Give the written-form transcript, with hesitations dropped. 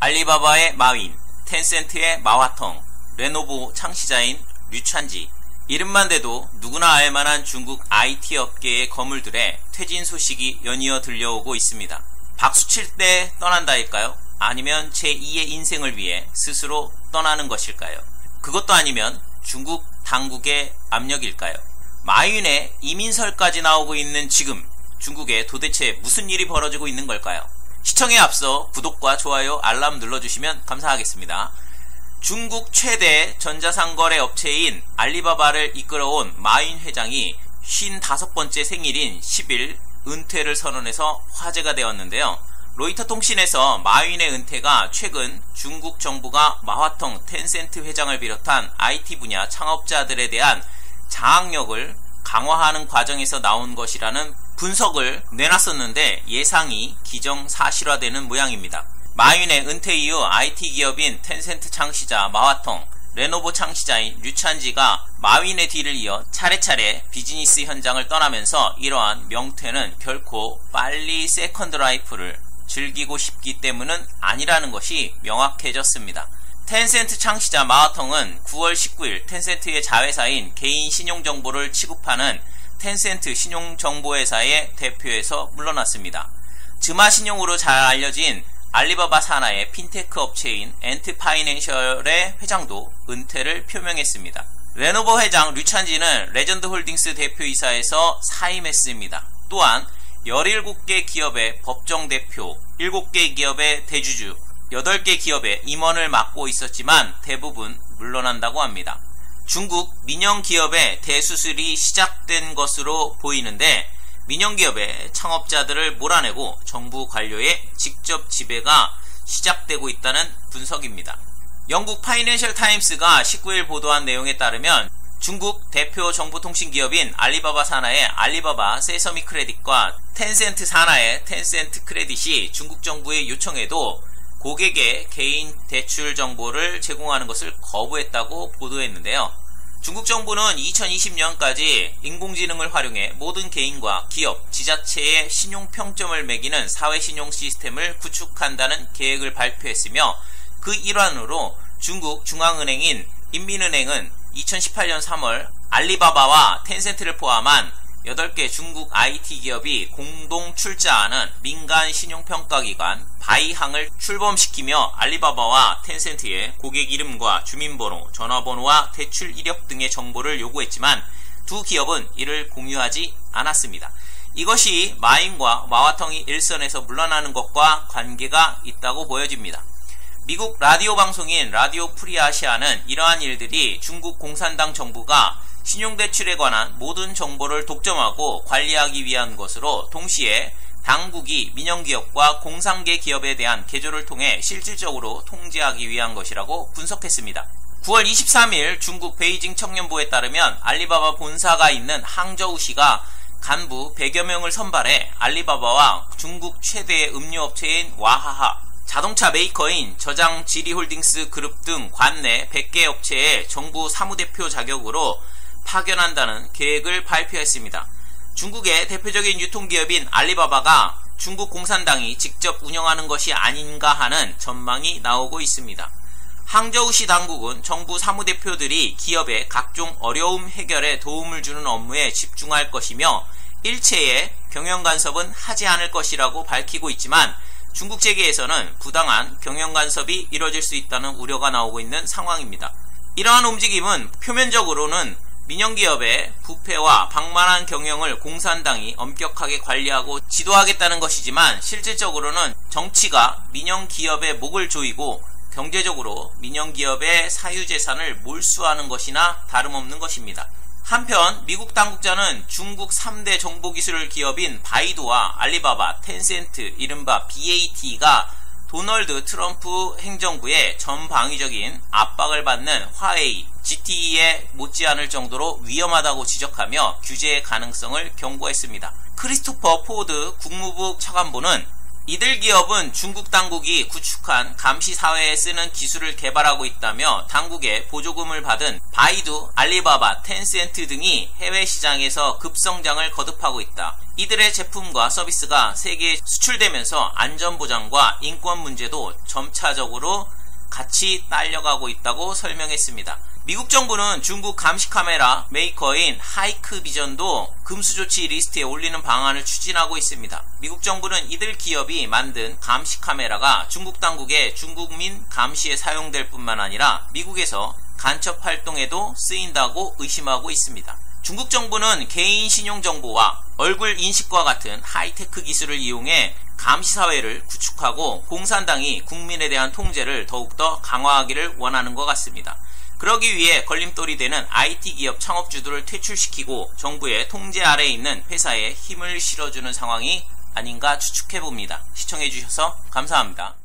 알리바바의 마윈, 텐센트의 마화텅, 레노버 창시자인 류찬지. 이름만 대도 누구나 알만한 중국 IT 업계의 거물들의 퇴진 소식이 연이어 들려오고 있습니다. 박수칠 때 떠난다일까요? 아니면 제2의 인생을 위해 스스로 떠나는 것일까요? 그것도 아니면 중국 당국의 압력일까요? 마윈의 이민설까지 나오고 있는 지금 중국에 도대체 무슨 일이 벌어지고 있는 걸까요? 시청에 앞서 구독과 좋아요, 알람 눌러주시면 감사하겠습니다. 중국 최대 전자상거래 업체인 알리바바를 이끌어온 마윈 회장이 55번째 생일인 10일 은퇴를 선언해서 화제가 되었는데요. 로이터 통신에서 마윈의 은퇴가 최근 중국 정부가 마화텅 텐센트 회장을 비롯한 IT 분야 창업자들에 대한 장악력을 강화하는 과정에서 나온 것이라는 분석을 내놨었는데 예상이 기정사실화되는 모양입니다. 마윈의 은퇴 이후 IT 기업인 텐센트 창시자 마화텅, 레노버 창시자인 류찬지가 마윈의 뒤를 이어 차례차례 비즈니스 현장을 떠나면서 이러한 명퇴는 결코 빨리 세컨드 라이프를 즐기고 싶기 때문은 아니라는 것이 명확해졌습니다. 텐센트 창시자 마화텅은 9월 19일 텐센트의 자회사인 개인 신용정보를 취급하는 텐센트 신용정보회사의 대표에서 물러났습니다. 즈마신용으로 잘 알려진 알리바바 산하의 핀테크 업체인 엔트파이낸셜의 회장도 은퇴를 표명했습니다. 레노버 회장 류찬지는 레전드홀딩스 대표이사에서 사임했습니다. 또한 17개 기업의 법정대표, 7개 기업의 대주주, 8개 기업의 임원을 맡고 있었지만 대부분 물러난다고 합니다. 중국 민영기업의 대수술이 시작된 것으로 보이는데 민영기업의 창업자들을 몰아내고 정부 관료의 직접 지배가 시작되고 있다는 분석입니다. 영국 파이낸셜 타임스가 19일 보도한 내용에 따르면 중국 대표 정보통신기업인 알리바바 산하의 알리바바 세서미 크레딧과 텐센트 산하의 텐센트 크레딧이 중국 정부의 요청에도 고객의 개인 대출 정보를 제공하는 것을 거부했다고 보도했는데요. 중국 정부는 2020년까지 인공지능을 활용해 모든 개인과 기업, 지자체의 신용평점을 매기는 사회신용 시스템을 구축한다는 계획을 발표했으며 그 일환으로 중국 중앙은행인 인민은행은 2018년 3월 알리바바와 텐센트를 포함한 8개 중국 IT 기업이 공동 출자하는 민간 신용평가기관 바이항을 출범시키며 알리바바와 텐센트의 고객 이름과 주민번호, 전화번호와 대출 이력 등의 정보를 요구했지만 두 기업은 이를 공유하지 않았습니다. 이것이 마윈과 마화텅이 일선에서 물러나는 것과 관계가 있다고 보여집니다. 미국 라디오 방송인 라디오 프리아시아는 이러한 일들이 중국 공산당 정부가 신용대출에 관한 모든 정보를 독점하고 관리하기 위한 것으로 동시에 당국이 민영기업과 공상계 기업에 대한 개조를 통해 실질적으로 통제하기 위한 것이라고 분석했습니다. 9월 23일 중국 베이징 청년부에 따르면 알리바바 본사가 있는 항저우시가 간부 100여 명을 선발해 알리바바와 중국 최대의 음료업체인 와하하, 자동차 메이커인 저장 지리홀딩스 그룹 등 관내 100개 업체의 정부 사무대표 자격으로 파견한다는 계획을 발표했습니다. 중국의 대표적인 유통기업인 알리바바가 중국 공산당이 직접 운영하는 것이 아닌가 하는 전망이 나오고 있습니다. 항저우시 당국은 정부 사무대표들이 기업의 각종 어려움 해결에 도움을 주는 업무에 집중할 것이며 일체의 경영간섭은 하지 않을 것이라고 밝히고 있지만 중국 재계에서는 부당한 경영간섭이 이뤄질 수 있다는 우려가 나오고 있는 상황입니다. 이러한 움직임은 표면적으로는 민영기업의 부패와 방만한 경영을 공산당이 엄격하게 관리하고 지도하겠다는 것이지만 실질적으로는 정치가 민영기업의 목을 조이고 경제적으로 민영기업의 사유재산을 몰수하는 것이나 다름없는 것입니다. 한편 미국 당국자는 중국 3대 정보기술 기업인 바이두와 알리바바, 텐센트, 이른바 BAT가 도널드 트럼프 행정부의 전방위적인 압박을 받는 화웨이, GTE에 못지않을 정도로 위험하다고 지적하며 규제의 가능성을 경고했습니다. 크리스토퍼 포드 국무부 차관보는 이들 기업은 중국 당국이 구축한 감시사회에 쓰는 기술을 개발하고 있다며 당국의 보조금을 받은 바이두, 알리바바, 텐센트 등이 해외 시장에서 급성장을 거듭하고 있다. 이들의 제품과 서비스가 세계에 수출되면서 안전보장과 인권 문제도 점차적으로 같이 딸려가고 있다고 설명했습니다. 미국 정부는 중국 감시 카메라 메이커인 하이크비전도 금수조치 리스트에 올리는 방안을 추진하고 있습니다. 미국 정부는 이들 기업이 만든 감시 카메라가 중국 당국의 중국민 감시에 사용될 뿐만 아니라 미국에서 간첩 활동에도 쓰인다고 의심하고 있습니다. 중국 정부는 개인 신용 정보와 얼굴 인식과 같은 하이테크 기술을 이용해 감시사회를 구축하고 공산당이 국민에 대한 통제를 더욱더 강화하기를 원하는 것 같습니다. 그러기 위해 걸림돌이 되는 IT 기업 창업주들을 퇴출시키고 정부의 통제 아래에 있는 회사에 힘을 실어주는 상황이 아닌가 추측해봅니다. 시청해주셔서 감사합니다.